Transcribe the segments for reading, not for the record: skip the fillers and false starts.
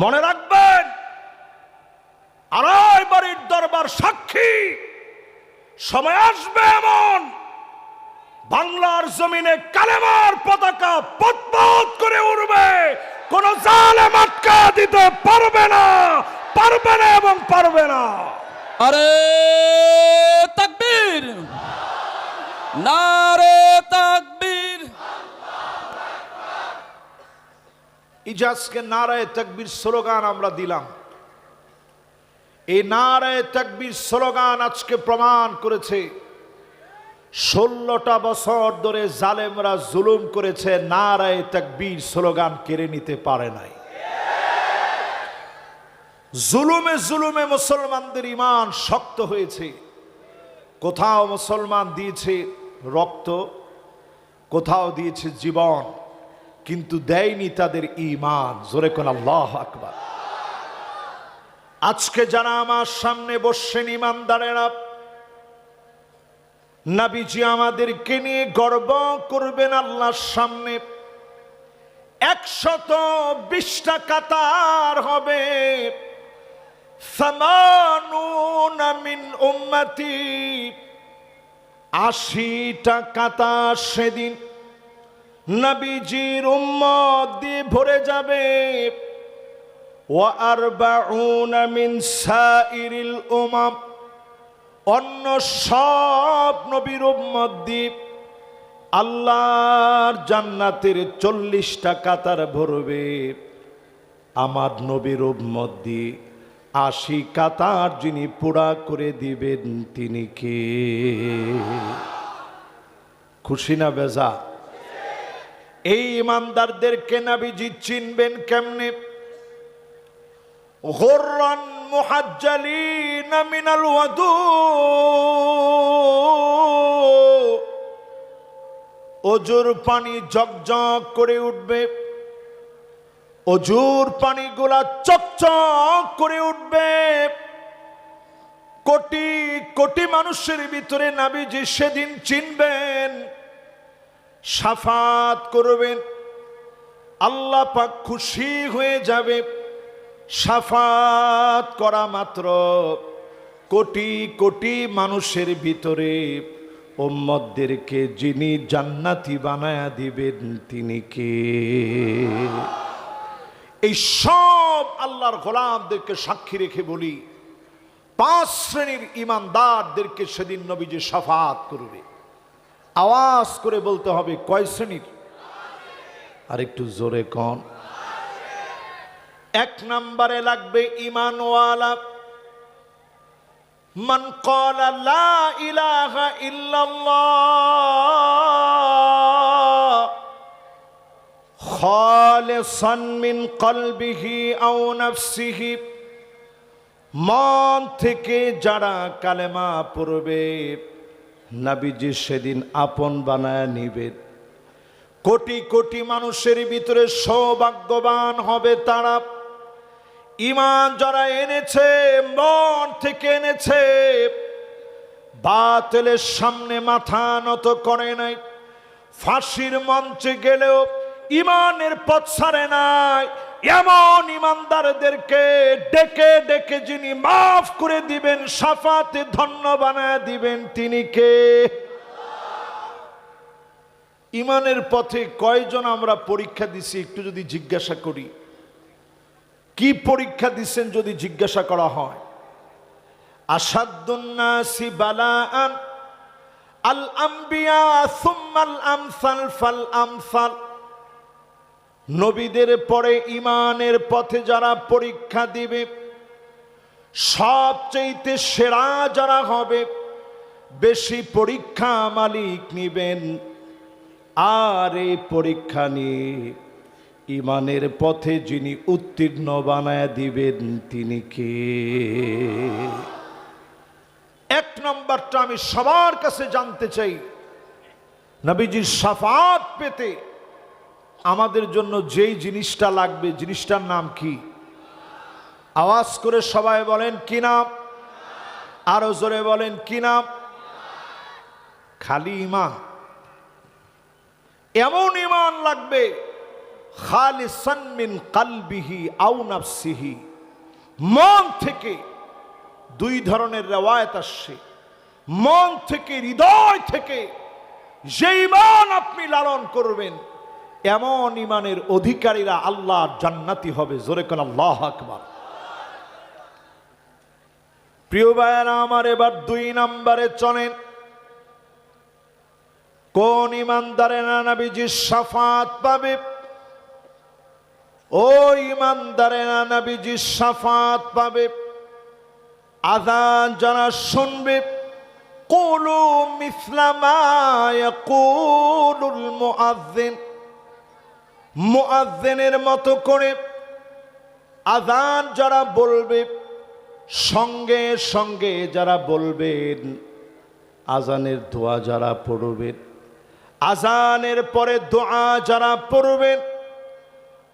মনে রাখবেন, আড়াই বাড়ির দরবার সাক্ষী, সময় আসবে এমন বাংলার জমিনে কালেমার পতাকা পতপত করে উড়বে, কোন জালেম আটকা দিতে পারবে না, পারবে না এবং পারবে না। আরে তাকবীর, নারে তাকবীর। ইজাজকে নারায়ে তাকবীর স্লোগান আমরা দিলাম। এই নারায়ে তাকবীর স্লোগান আজকে প্রমাণ করেছে 16টা বছর ধরে জালেমরা জুলুম করেছে, নারায়ে তাকবীর স্লোগান কেড়ে নিতে পারে নাই। জুলুমে জুলুমে মুসলমানদের ঈমান শক্ত হয়েছে। কোথাও মুসলমান দিয়েছে রক্ত, কোথাও দিয়েছে জীবন, কিন্তু দেয়নি তাদের ঈমান। জোরে কোন আল্লাহু আকবার। আজকে যারা আমার সামনে বসছেন ঈমানদারেরা, নবীজি আমাদেরকে নিয়ে গর্ব করবেন আল্লাহর সামনে। 120টা কাতার হবে, 80 মিন উম্মতি, 80টা কাতার সেদিন নবীজির উম্মত দিয়ে ভরে যাবে। ওয়া 40 মিন সাইরিল উমাম, অন্য সব নবীর উম্মত দিয়ে আল্লাহর জান্নাতের 40টা কাতার ভরবে। আমার নবীর উম্মত দিয়ে 80 কাতার যিনি পুরা করে দিবেন তিনি কে? খুশি না বেজা? এই ইমানদারদেরকে নবীজি চিনবেন কেমনে? গুররান মুহাজ্জালিন মিনাল ওয়াদু, অজুর পানি ঝকঝক করে উঠবে, অজুর পানিগুলা চকচক করে উঠবে। কোটি কোটি মানুষের ভিতরে নবীজি সেদিন চিনবেন, শাফাত করবেন, আল্লাহ পাক খুশি হয়ে যাবে। শাফাত করা মাত্র কোটি কোটি মানুষের ভিতরে উম্মতদেরকে যিনি জান্নাতি বানায়া দিবেন তিনি কে? এই সব আল্লাহর গোলামদেরকে সাক্ষী রেখে বলি, 5 শ্রেণীর ঈমানদারদেরকে সেদিন নবীজি শাফাত করবে। আওয়াজ করে বলতে হবে, কয় শ্রেণীর? আর একটু জোরে কোন। 1 নম্বরে লাগবে ঈমানওয়ালা। মান ক্বালা লা ইলাহা ইল্লাল্লাহ খালিসান মিন কলবিহি আও নাফসিহি, মন থেকে যারা কালেমা পড়বে নবীজি সেদিন আপন বানায় নিবেন। কোটি কোটি মানুষের ভিতরে সৌভাগ্যবান হবে তারা, ঈমান যারা এনেছে, মন থেকে এনেছে, বাতিলের সামনে মাথা নত করে নাই, ফাঁসির মঞ্চে গেলেও ঈমানের পথ ছাড়ে নাই। এমন ঈমানদারদেরকে ডেকে ডেকে যিনি মাফ করে দিবেন, শাফাতে ধন্য বানায় দিবেন তিনি কে? ঈমানের পথে কয়জন আমরা পরীক্ষা দিছি একটু যদি জিজ্ঞাসা করি, কি পরীক্ষা দিচ্ছেন যদি জিজ্ঞাসা করা হয়? আশাদ্দুন নাসি বালাআন আল আম্বিয়া সুম্মাল আমসাল ফাল আমসাল, নবীদের পরে ঈমানের পথে যারা পরীক্ষা দিবে সবচেয়ে সেরা যারা হবে, বেশি পরীক্ষা মালিক নিবেন। আর এই পরীক্ষা নিয়ে ঈমানের পথে যিনি উত্তীর্ণ বানায় দিবেন তিনি কে? 1 নম্বরটা আমি সবার কাছে জানতে চাই, নবীজির শাফাত পেতে আমাদের জন্য যেই জিনিসটা লাগবে, জিনিসটার নাম কি? আওয়াজ করে সবাই বলেন কি নাম? আরো জোরে বলেন কি নাম? খালি ঈমান। এমন ঈমান লাগবে খালিসান মিন কালবিহি আও নাফসিহি, মন থেকে। দুই ধরনের রিওয়ায়াত আসছে, মন থেকে, হৃদয় থেকে যে ঈমান আপনি লালন করবেন, এমন ঈমানের অধিকারীরা আল্লাহর জান্নাতি হবে। জোরে কোন আল্লাহু আকবার। প্রিয় ভাইয়েরা আমার, এবার 2 নম্বরে চলেন। কোন ঈমানদারেরা নবীজির শাফাত পাবে? ও ঈমানদারেরা নবীজির শাফাত পাবে। আযান যারা শুনবে, কুলু মিসলা মা ইয়াকুলুল মুআজ্জিন, মুআজ্জিনের মতো করে আযান যারা বলবে, সঙ্গে সঙ্গে যারা বলবেন, আযানের দোয়া যারা পড়বেন, আযানের পরে দোয়া যারা পড়বেন,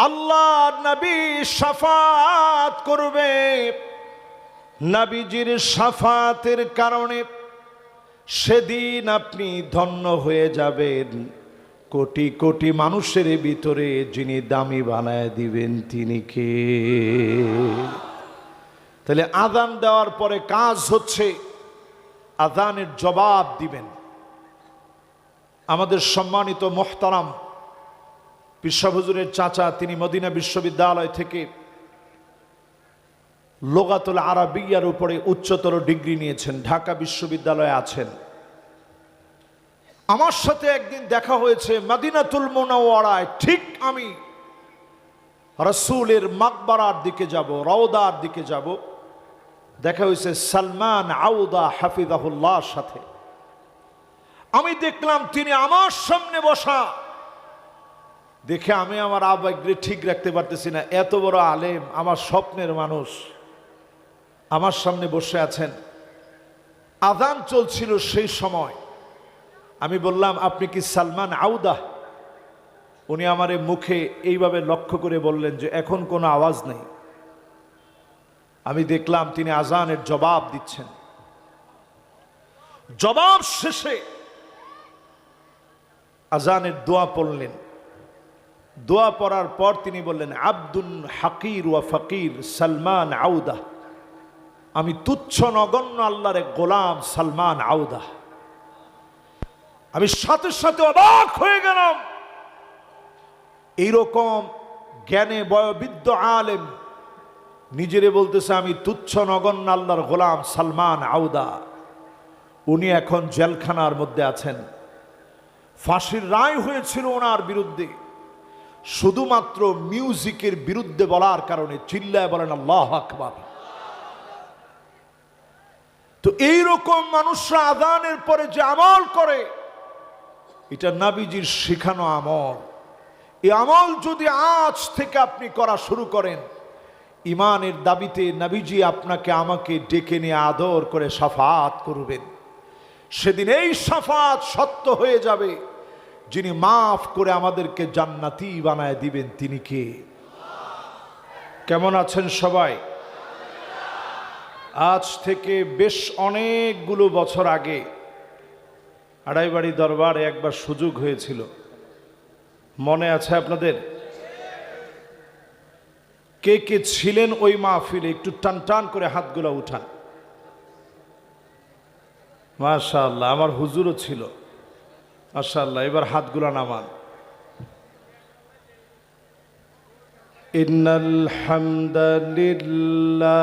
আল্লাহ নবী শাফাত করবে। নবীজির শাফাতের কারণে সেদিন আপনি ধন্য হয়ে যাবেন। কোটি কোটি মানুষের ভিতরে যিনি দামি বানায় দিবেন তিনি কে? তাহলে আযান দেওয়ার পরে কাজ হচ্ছে আযানের জবাব দিবেন। আমাদের সম্মানিত মুহতারাম পীর সাহেব হুজুরের চাচা, তিনি মদিনা বিশ্ববিদ্যালয় থেকে লুগাতুল আরাবিয়ার উপরে উচ্চতর ডিগ্রি নিয়েছেন, ঢাকা বিশ্ববিদ্যালয়ে আছেন। আমার সাথে একদিন দেখা হয়েছে মদিনাতুল মুনাওয়ারায়। ঠিক আমি রাসূলের মাকবারার দিকে যাব, রওদার দিকে যাব, দেখা হয়েছে সালমান আউদা হাফিজাহুল্লাহর সাথে। আমি দেখলাম তিনি আমার সামনে বসা। দেখে আমি আমার আবেগকে ঠিক রাখতে পারতেছি না। এত বড় আলেম, আমার স্বপ্নের মানুষ, আমার সামনে বসে আছেন। আযান চলছিল সেই সময়। আমি বললাম, আপনি কি সালমান আউদা? উনি আমার মুখে এইভাবে লক্ষ্য করে বললেন যে এখন কোনো আওয়াজ নেই। আমি দেখলাম তিনি আযানের জবাব দিচ্ছেন। জবাব শেষে আযানের দোয়া পড়লেন। দোয়া পড়ার পর তিনি বললেন, আব্দুন হাকির ওয়া ফকির সালমান আউদা, আমি তুচ্ছ নগণ্য আল্লাহর এক গোলাম সালমান আউদা। আমি সাথে সাথে অবাক হয়ে গেলাম। এইরকম জ্ঞানে বয়োবৃদ্ধ আলেম নিজেরে বলতেছে আমি তুচ্ছ নগণ্য আল্লাহর গোলাম সালমান আউদা। উনি এখন জেলখানার মধ্যে আছেন। ফাঁসির রায় হয়েছিল ওনার বিরুদ্ধে, শুধুমাত্র মিউজিকের বিরুদ্ধে বলার কারণে। চিল্লায় বলেন আল্লাহু আকবার। তো এইরকম মানুষরা আযানের পরে যে আমল করে, এটা নবীজির শেখানো আমল। এই আমল যদি আজ থেকে আপনি করা শুরু করেন, ঈমানের দাবিতে নবীজি আপনাকে আমাকে ডেকে নিয়ে আদর করে শাফাত করবেন। সেদিন এই শাফাত সত্য হয়ে যাবে। যিনি মাফ করে আমাদেরকে জান্নাতি বানায় দিবেন তিনি কে? কেমন আছেন সবাই? আজ থেকে বেশ অনেকগুলো বছর আগে আড়াইবাড়ি দরবারে একবার সুযোগ হয়েছিল, মনে আছে আপনাদের? কে কে ছিলেন ওই মাহফিলে? একটু টান টান করে হাতগুলো উঠান। মাশাআল্লাহ, আমার হুজুরও ছিল। মাশাআল্লাহ, এবার হাতগুলো নামান। ইন্নাল হামদালিল্লাহ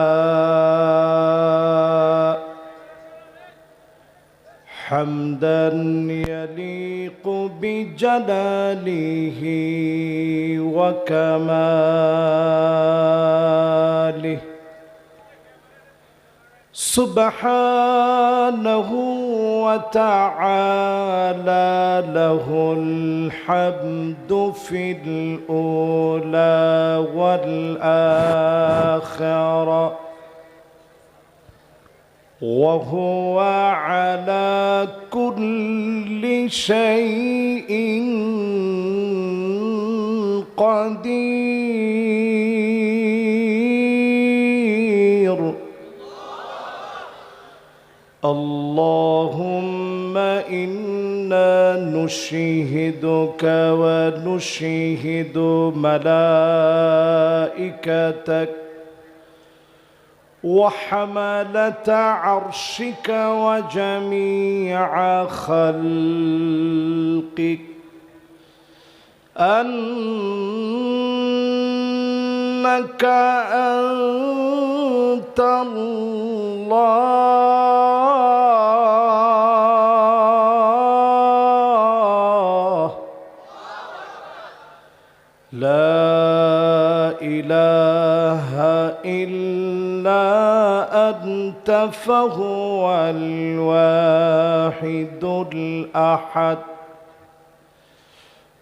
হামদান ইয়ালিকু বিজালালিহি ওয়া কামালিহি سبحانه وتعالى له الحمد في الأولى والآخرة وهو على كل شيء قدير. اللهم إنا نشهدك ونشهد ملائكتك وحملة عرشك وجميع خلقك أنك أنت الله لا إله إلا أنت فهو الواحد الأحد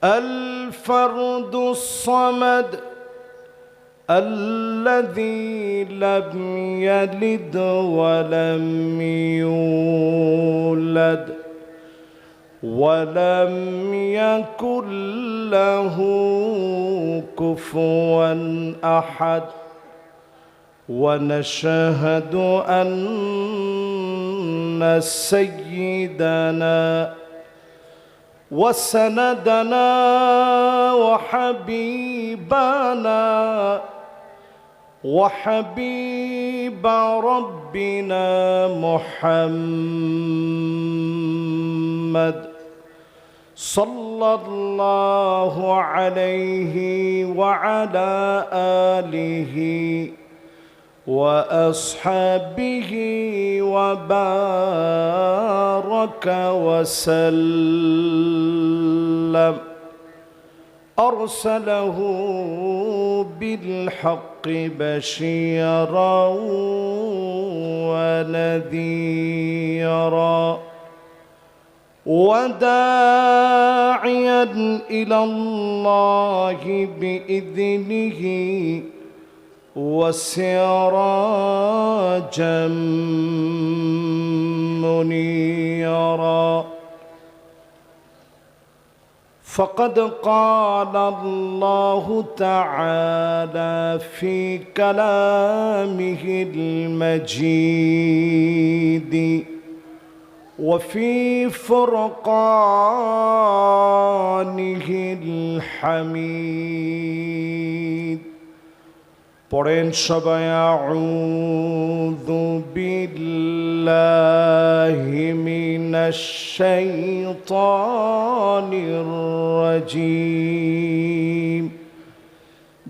الفرد الصمد الذي لم يلد ولم يولد ولم يكن له كفوا أحد ونشهد أن سيدنا وسندنا وحبيبنا وحبيب ربنا محمد صلى الله عليه وعلى آله وأصحابه وبارك وسلم أرسله بالحق بشيرا ونذيرا وداعيا إلى الله بإذنه وسراجا منيرا فقد قال الله تعالى في كلامه المجيد وفي فرقانه الحميد পড়েন সবাই আউযু বিল্লাহি মিনাশ শাইতানির রাজীম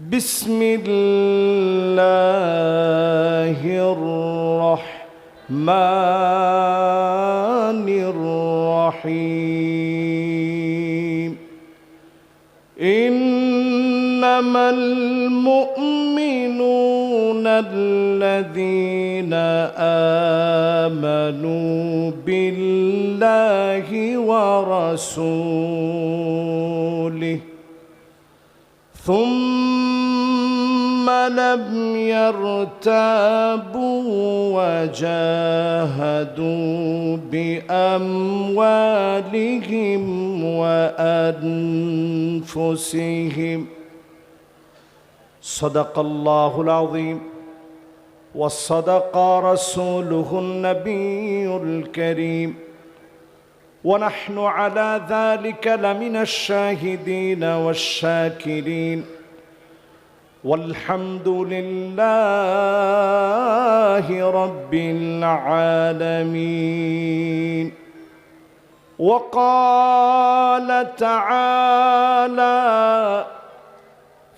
বিসমিল্লাহির রাহমানির রাহিম ইন্নামাল المؤمنون الذين آمنوا بالله ورسوله ثم لم يرتابوا وجاهدوا بأموالهم وأنفسهم صدق الله العظيم وصدق رسوله النبي الكريم ونحن على ذلك لمن الشاهدين والشاكرين والحمد لله رب العالمين وقال تعالى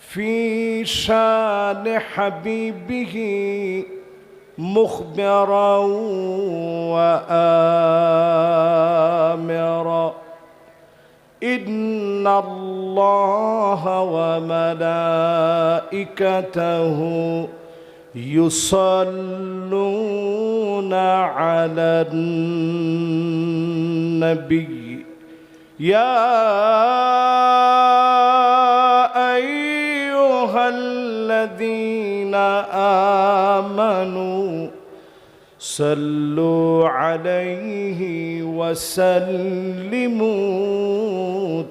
في شان حبيبه مخبرا وآمرا إن الله وملائكته يصلون على النبي يا أيها الذين آمنوا صلوا عليه وسلموا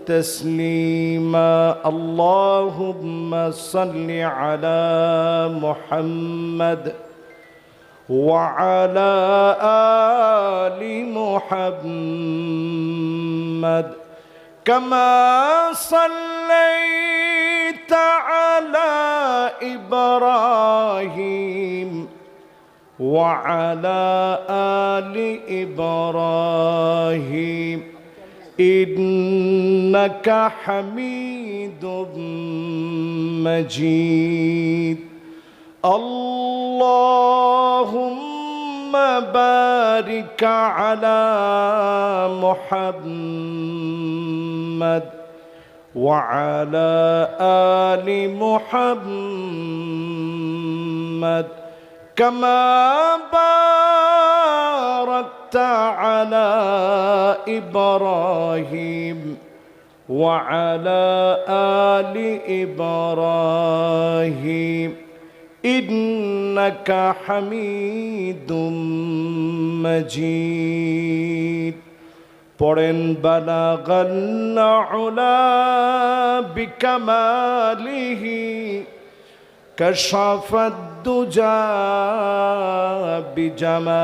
تسليما اللهم صل على محمد وعلى آل محمد كما صليت على إبراهيم وعلى آل إبراهيم إنك حميد مجيد اللهم بارك على محمد وعلى آل محمد كما باركت على إبراهيم وعلى آل إبراهيم إنك حميد مجيد পড়েন বালাগাল উলা বিকামালিহি কাশাফাদ দুজা বিজামালিহি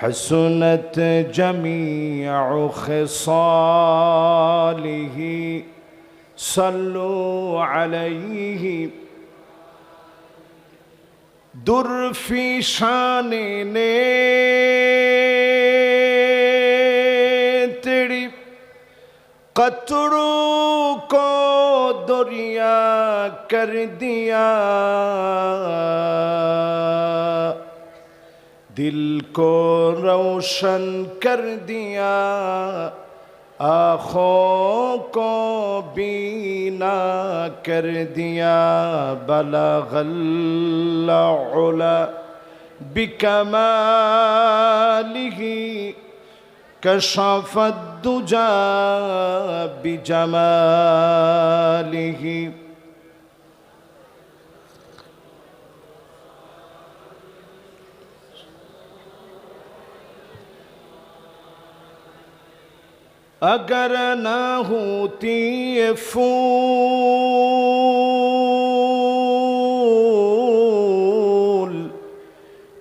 হাসুনাত জামিউ খিসালিহি সাল্লু আলাইহি দুরফি শানে নে तेरी कतरों को दरिया कर दिया दिल को रोशन कर दिया आँखों को बीना कर दिया बलगल उला बिकमालिही कशफ दुजा बिजमालिही अगर न होती ये फूल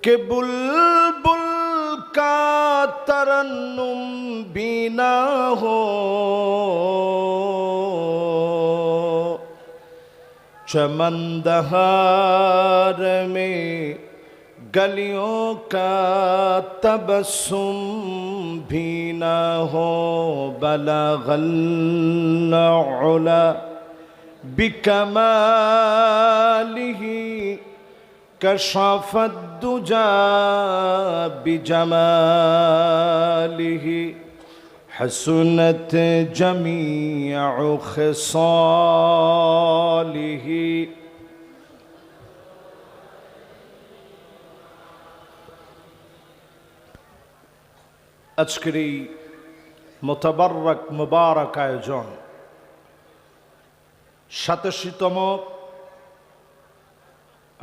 के बुलबुल का तरन्नुम भी ना हो चमनदहार में गलियों का तबस्सुम भी ना हो बलगल उला बिकमालिही कशफद दुजा बिजमालिही हसनत जमीउ खिसालिही আজকের এই মোতাবারক মুবারক আয়োজন ৮৭তম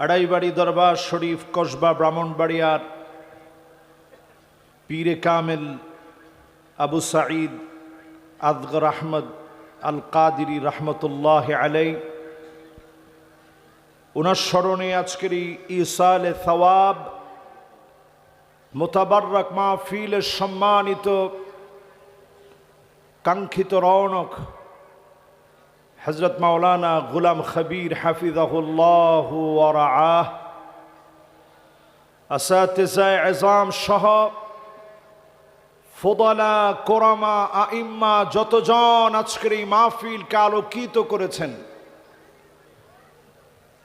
আড়াইবাড়ি দরবার শরীফ কসবা ব্রাহ্মণবাড়িয়ার পীরে কামেল আবু সাঈদ আদগর আহমদ আল কাদিরি রহমতুল্লাহ আলাই ওনার স্মরণে আজকের এই ইসালে সওয়াব মোতাবারক মাহফিলের সম্মানিত কাঙ্ক্ষিত রৌনক হযরত মাওলানা গুলাম খবীর হাফিজাহুল্লাহ ওয়া রাআহ আসাতিজায়ে আযম সহ ফুদালা কোরামা আইম্মা যতজন আজকের এই মাহফিলকে আলোকিত করেছেন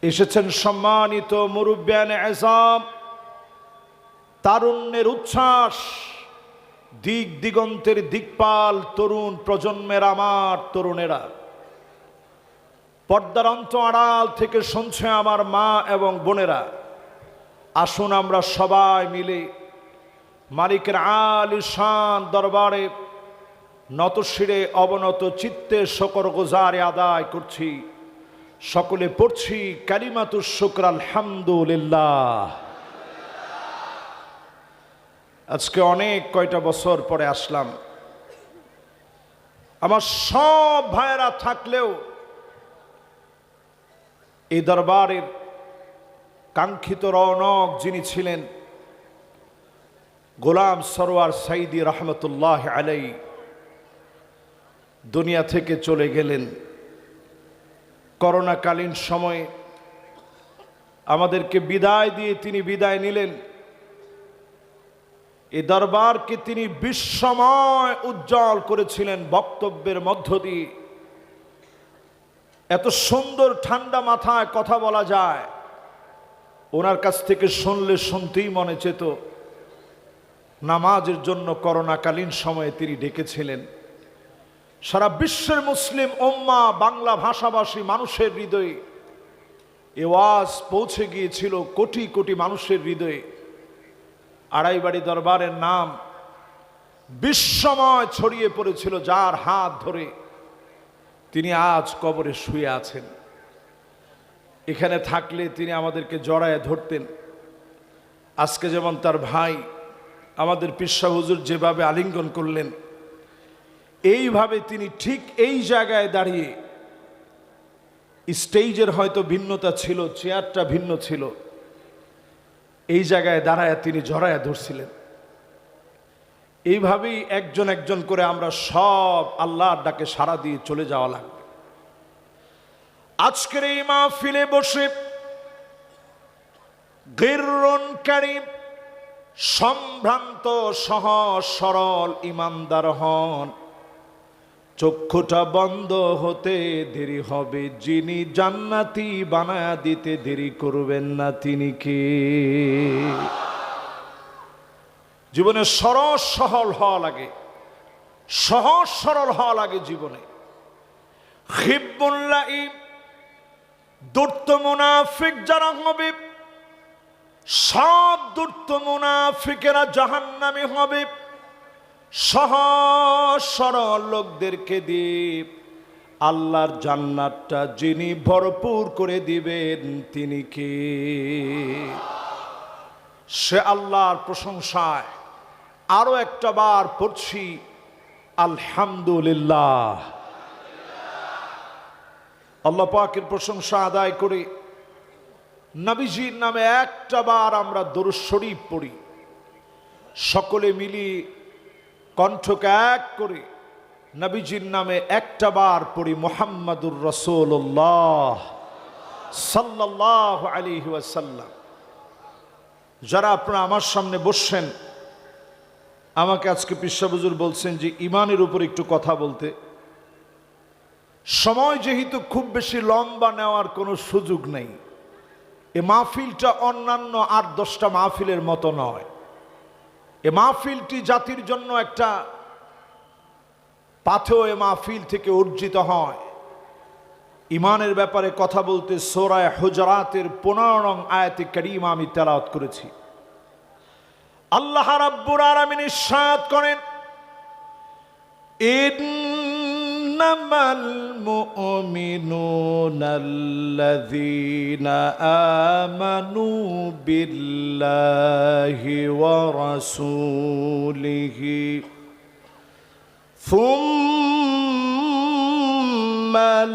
এসেছেন সম্মানিত মুরব্বিয়ানে আযম তারুণ্যের উচ্ছ্বাস দিক দিগন্তের দিকপাল তরুণ প্রজন্মের আমার তরুণেরা পর্দার অন্ত আড়াল থেকে শুনছে আমার মা এবং বোনেরা আসুন আমরা সবাই মিলে মালিকের আলিশান দরবারে নতশিরে অবনত চিত্তে শকর গুজারে আদায় করছি সকলে পড়ছি কালিমাতুশ শুকর আলহামদুলিল্লাহ। আজকে অনেক কয়টা বছর পরে আসলাম, আমার সব ভাইয়েরা থাকলেও এই দরবারের কাঙ্ক্ষিত রৌনক যিনি ছিলেন গোলাম সরওয়ার সাইদি রহমতুল্লাহ আলাই দুনিয়া থেকে চলে গেলেন। করোনাকালীন সময়ে আমাদেরকে বিদায় দিয়ে তিনি বিদায় নিলেন। এই দরবারকে তিনি বিশ্বময় উজ্জ্বল করেছিলেন বক্তব্যের মধ্য দিয়ে। এত সুন্দর ঠান্ডা মাথায় কথা বলা যায়, ওনার কাছ থেকে শুনলে শুনতেই মনে চেত। নামাজের জন্য করোনাকালীন সময়ে তিনি ডেকেছিলেন। সারা বিশ্বের মুসলিম উম্মাহ, বাংলা ভাষাভাষী মানুষের হৃদয়ে এ ওয়াজ পৌঁছে গিয়েছিল কোটি কোটি মানুষের হৃদয়ে। আড়াইবাড়ি দরবারের নাম বিশ্বময় ছড়িয়ে পড়েছিল, যার হাত ধরে তিনি আজ কবরে শুয়ে আছেন। এখানে থাকলে তিনি আমাদেরকে জড়ায় ধরতেন। আজকে যেমন তার ভাই আমাদের পীর সাহেব হুজুর যেভাবে আলিঙ্গন করলেন, এইভাবে তিনি ঠিক এই জায়গায় দাঁড়িয়ে, স্টেজের হয়তো ভিন্নতা ছিল, চেয়ারটা ভিন্ন ছিল, এই জায়গায় দাঁড়ায় তিনি জড়ায় ধরছিলেন। এইভাবেই একজন একজন করে আমরা সব আল্লাহর ডাকে সাড়া দিয়ে চলে যাওয়া লাগবে। আজকের এই মাহফিলে বসে গিররুন কারীম, সম্ভ্রান্ত সহজ সরল ইমানদার হন। চক্ষুটা বন্ধ হতে দেরি হবে, যিনি জান্নাতি বানায়া দিতে দেরি করবেন না তিনি কে? জীবনে সরল সহল হওয়া লাগে, সহজ সরল হওয়া লাগে জীবনে। খিব্বুল্লাহি, দুর্ত মুনাফিক যারা হবে, সব দুর্ত মুনাফিকেরা জাহান্নামী হবে। সহজ সরল লোকদেরকে দিয়ে আল্লাহর জান্নাতটা যিনি ভরপুর করে দিবেন তিনি কে? সে আল্লাহর প্রশংসায় আরো একটা বার পড়ছি আলহামদুলিল্লাহ। আল্লাহ পাকের প্রশংসা আদায় করে নবীজির নামে একটা বার আমরা দরুদ শরীফ পড়ি। সকলে মিলিয়ে কণ্ঠকে এক করে নবীজির নামে একটা বার পড়ি মুহাম্মাদুর রাসূলুল্লাহ সাল্লাল্লাহু আলাইহি ওয়াসাল্লাম। যারা আপনারা আমার সামনে বসছেন, আমাকে আজকে পীর সাহেব হুজুর বলছেন যে ইমানের উপর একটু কথা বলতে। সময় যেহেতু খুব বেশি লম্বা নেওয়ার কোনো সুযোগ নেই, এ মাহফিলটা অন্যান্য 8-10টা মাহফিলের মতো নয়। এ মাহফিলটি জাতির জন্য একটা পাথেয়, এ মাহফিল থেকে অর্জিত হয়। ইমানের ব্যাপারে কথা বলতে সূরা হুজরাতের 15 নং আয়াতে কারীমা আমি তেলাওয়াত করেছি। আল্লাহ রাব্বুল আলামিন ইরশাদ করেন, ইন্নামাল মুমিনুনা আল্লাযীনা আমানু বিল্লাহি ওয়া রাসূলিহি সুম্মা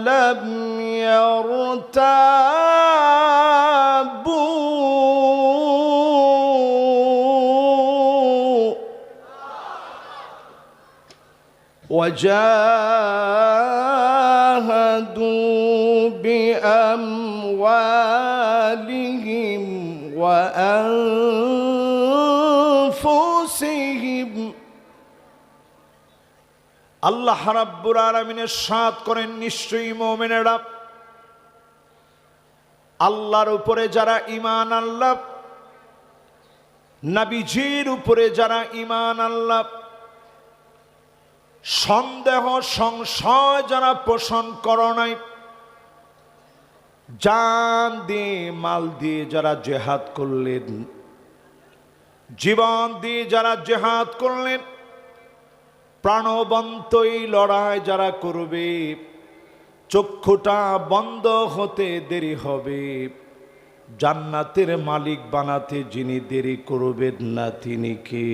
লাম ইয়ারতাবু وجاهدوا بأموالهم وأنفسهم। আল্লাহ রাব্বুল আলামিন ইরশাদ করেন, নিশ্চয়ই মুমিনেরা আল্লাহর উপরে যারা ঈমান আনলো, নবীজির উপরে যারা ঈমান আনলো, সন্দেহ সংশয় যারা পোষণ করো নাই, জান দিয়ে মাল দিয়ে যারা জেহাদ করলেন, জীবন দিয়ে যারা জেহাদ করলেন, প্রাণবন্ত এই লড়াই যারা করবে, চক্ষুটা বন্ধ হতে দেরি হবে, জান্নাতের মালিক বানাতে যিনি দেরি করবেন না তিনি কে?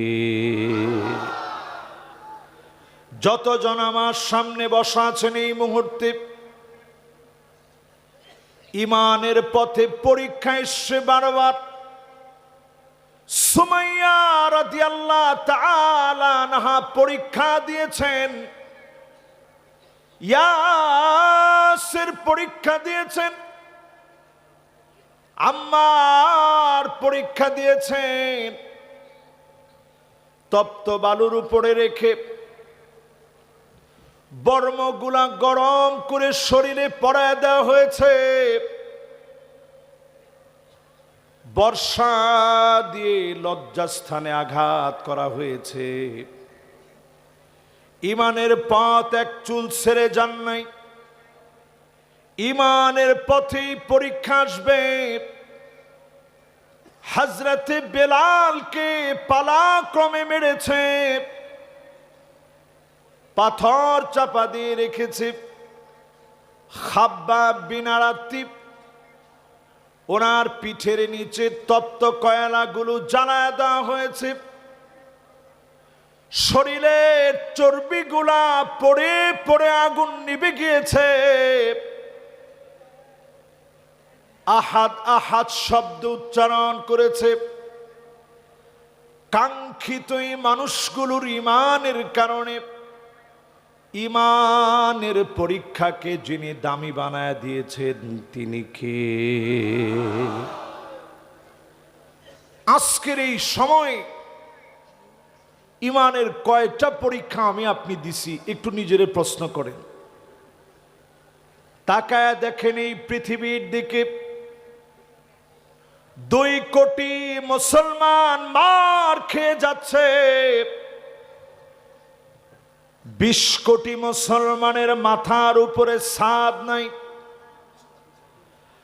যতজন আমার সামনে বসা আছেন এই মুহূর্তে ইমানের পথে পরীক্ষা এসছে বারবার, সুমাইয়া রাদিয়াল্লাহু তাআলা আনহা পরীক্ষা দিয়েছেন, ইয়াসির পরীক্ষা দিয়েছেন, আম্মার পরীক্ষা দিয়েছেন। তপ্ত বালুর উপরে রেখে বর্মগুলা গরম করে শরীরে পরায় দেওয়া হয়েছে, বর্ষা দিয়ে লজ্জাস্থানে আঘাত করা হয়েছে। ইমানের পথ এক চুল ছেড়ে যান নাই, ইমানের পথেই পরীক্ষা আসবে। হযরতে বেলালকে পালাক্রমে মেরেছে, পাথর চাপা দিয়ে রেখেছে। খাব্বাব বিন আরাত্তি, ওনার পিঠের নিচে তপ্ত কয়লাগুলো জ্বালায় দেওয়া হয়েছে, শরীরের চর্বিগুলা পড়ে পড়ে আগুন নিভে গিয়েছে। আহাদ আহাদ শব্দ উচ্চারণ করেছে। কাঙ্ক্ষিত এই মানুষগুলোর ইমানের কারণে, ইমানের পরীক্ষাকে যিনি দামি বানায় দিয়েছেন তিনি কে? আজকের এই সময় ইমানের কয়টা পরীক্ষা আমি আপনি দিছি, একটু নিজের প্রশ্ন করেন। তাকায় দেখেন এই পৃথিবীর দিকে 2 কোটি মুসলমান মার খেয়ে যাচ্ছে। 20 কোটি মুসলমানের মাথার উপরে ছাদ নাই।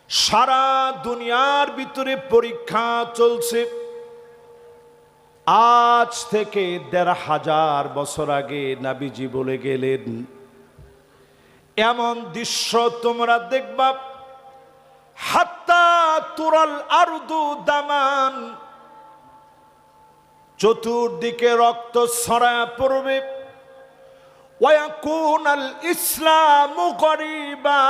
সারা দুনিয়ার ভিতরে পরীক্ষা চলছে। আজ থেকে 1500 বছর আগে নবীজি বলে গেলেন, এমন দৃশ্য তোমরা দেখবা, হাত্তা তুরাল আরদু দামান, চতুর্দিকে রক্ত ছড়ায় পড়বে। ওয়ায়াকুনাল ইসলামু গরীবা,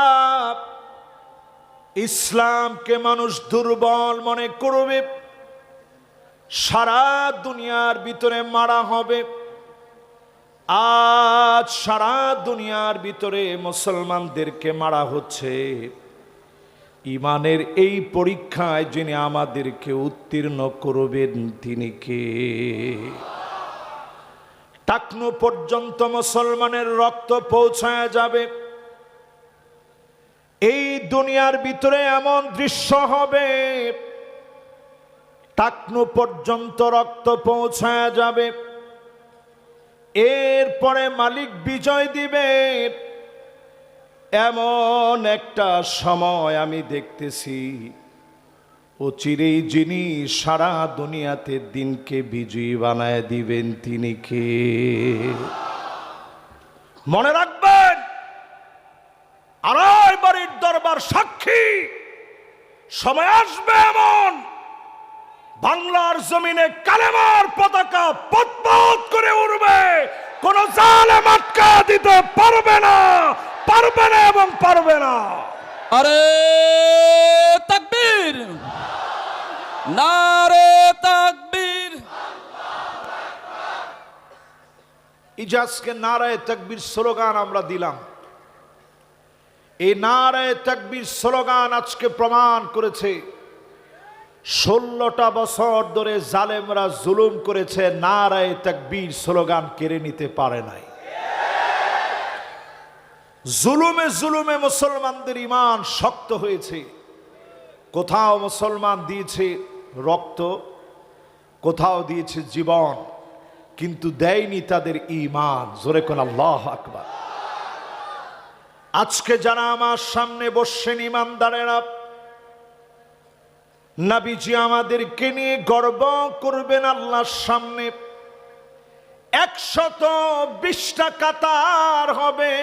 ইসলামকে মানুষ দুর্বল মনে করবে। সারা দুনিয়ার ভিতরে মারা হবে। আজ সারা দুনিয়ার ভিতরে মুসলমানদেরকে মারা হচ্ছে। ইমানের এই পরীক্ষায় যিনি আমাদেরকে উত্তীর্ণ করবেন তিনি কে? টাকনু পর্যন্ত মুসলমানের রক্ত পৌঁছায় যাবে। এই দুনিয়ার ভিতরে এমন দৃশ্য হবে, টাকনু পর্যন্ত রক্ত পৌঁছায় যাবে। এরপরে মালিক বিজয় দিবে। এমন একটা সময় আমি দেখতেছি, অচিরেই যিনি সারা দুনিয়াতে দিনকে বিজয়ী বানায় দিবেন তিনি কে? মনে রাখবেন, আড়াই বাড়ির দরবার সাক্ষী, সময় আসবে এমন বাংলার জমিনে কালেমার পতাকা পতপত করে উড়বে, কোন জালেম আটকা দিতে পারবে না, পারবে না এবং পারবে না। আরে তাকবীর, নারে তাকবীর। ইজাজকে নারায়ে তাকবীর স্লোগান আমরা দিলাম। এই নারায়ে তাকবীর স্লোগান আজকে প্রমাণ করেছে 16টা বছর ধরে জালেমরা জুলুম করেছে, নারায়ে তাকবীর স্লোগান কেড়ে নিতে পারে নাই। জুলুমে জুলুমে মুসলমানদের ঈমান শক্ত হয়েছে। কোথাও মুসলমান দিয়েছে রক্ত, কোথাও দিয়েছে জীবন, কিন্তু দেয়নি তাদের ঈমান। জোরে কোন আল্লাহু আকবার। আজকে যারা আমার সামনে বসছেন ঈমানদারেরা, নবীজি আমাদেরকে নিয়ে গর্ব করবেন আল্লাহর সামনে। 120টা কাতার হবে।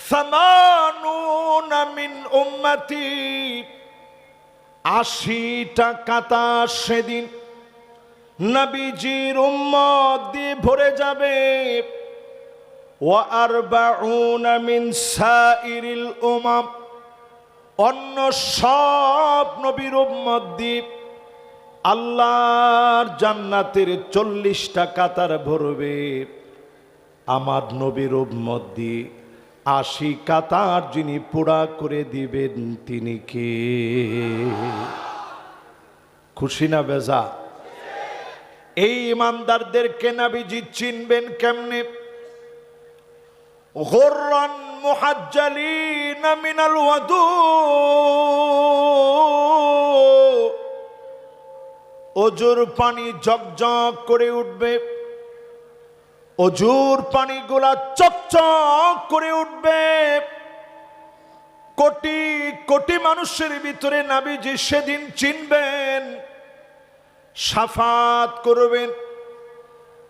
80 মিন উম্মতি, 80টা কাতার সেদিন নবীজির উম্মত দিয়ে ভরে যাবে। ওয়া 40 মিন সাইরিল উমাম, অন্য সব নবীর উম্মত দিয়ে আল্লাহর জান্নাতের 40টা কাতার ভরবে, আমার নবীর উম্মত দিয়ে 80 কাতার যিনি পুরা করে দিবেন তিনি কে? খুশি না বেজা? এই ইমানদারদেরকে নবীজি চিনবেন কেমনে? গুররান মুহাজ্জালিনা মিনাল ওয়াদু, অজুর পানি জগজগ করে উঠবে, অজুর পানিগুলা চকচক করে উঠবে। কোটি কোটি মানুষের ভিতরে নবীজি সেদিন চিনবেন, শাফাত করবেন,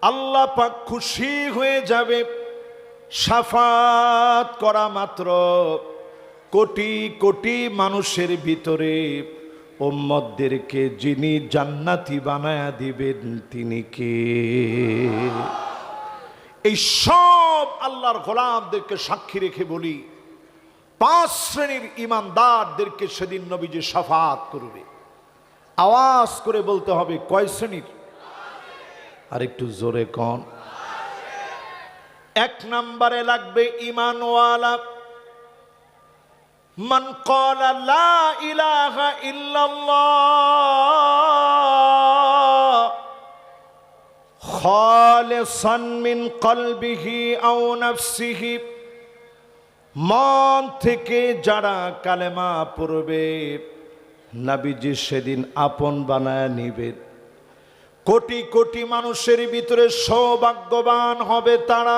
আল্লাহ পাক খুশি হয়ে যাবে। শাফাত করা মাত্র কোটি কোটি মানুষের ভিতরে উম্মতদেরকে যিনি জান্নাতি বানায়া দিবেন তিনি কে? এই সব আল্লাহর গোলামদেরকে সাক্ষী রেখে বলি, 5 শ্রেণীর ইমানদারদেরকে সেদিন নবীজি শাফাত করবে। আওয়াজ করে বলতে হবে, কয় শ্রেণীর? আর একটু জোরে কোন? 1 নম্বরে লাগবে ঈমানওয়ালা। মান ক্বালা লা ইলাহা ইল্লাল্লাহ খালিসান মিন কলবিহি আও নাফসিহি, মন থেকে যারা কালেমা পড়বে নবীজি সেদিন আপন বানায় নিবেন। কোটি কোটি মানুষের ভিতরে সৌভাগ্যবান হবে তারা